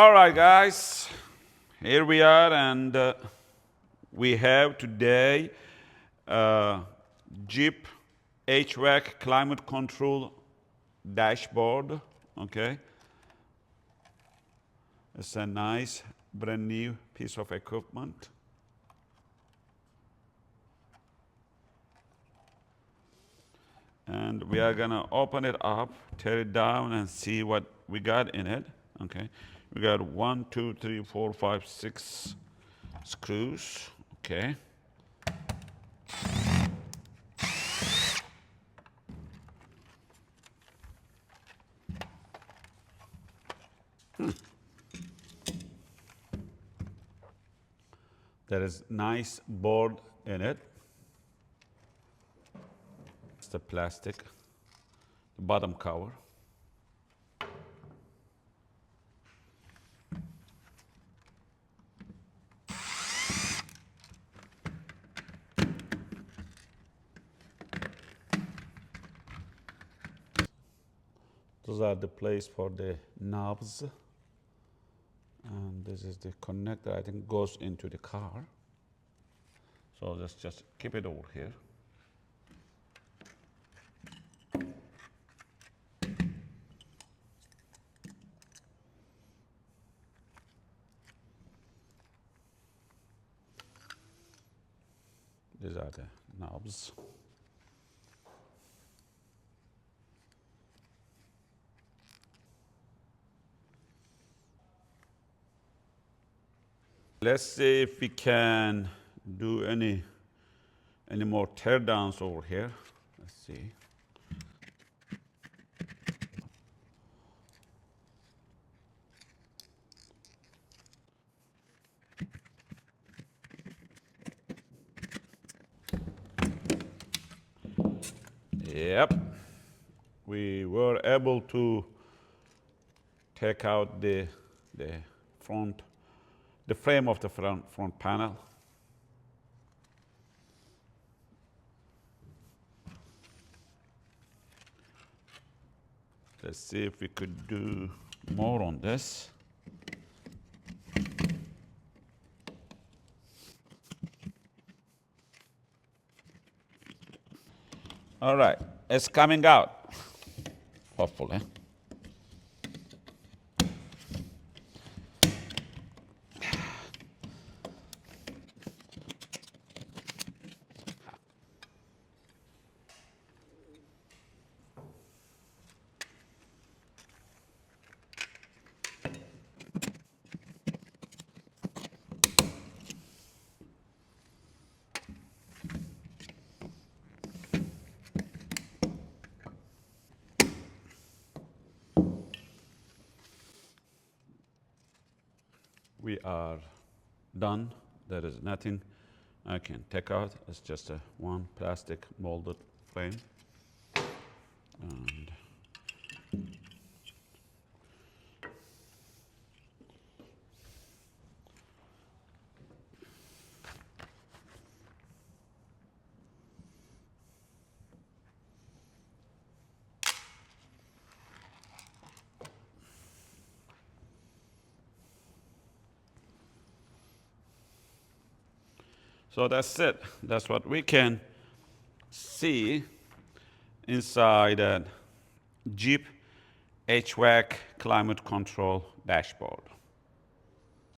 All right, guys, here we are, and we have today JEEP HVAC climate control dashboard. Okay, it's a nice brand new piece of equipment. And we are gonna open it up, tear it down, and see what we got in it. Okay, we got 1, 2, 3, 4, 5, 6 screws. Okay. There is nice board in it. It's the plastic, the bottom cover. Those are the place for the knobs. And this is the connector, I think, goes into the car. So let's just keep it over here. These are the knobs. Let's see if we can do any more teardowns over here. Let's see. Yep, we were able to take out the frame of the front panel. Let's see if we could do more on this. All right, it's coming out, hopefully. We are done. There is nothing I can take out. It's just one plastic molded frame. And so that's it. That's what we can see inside a JEEP HVAC climate control dashboard.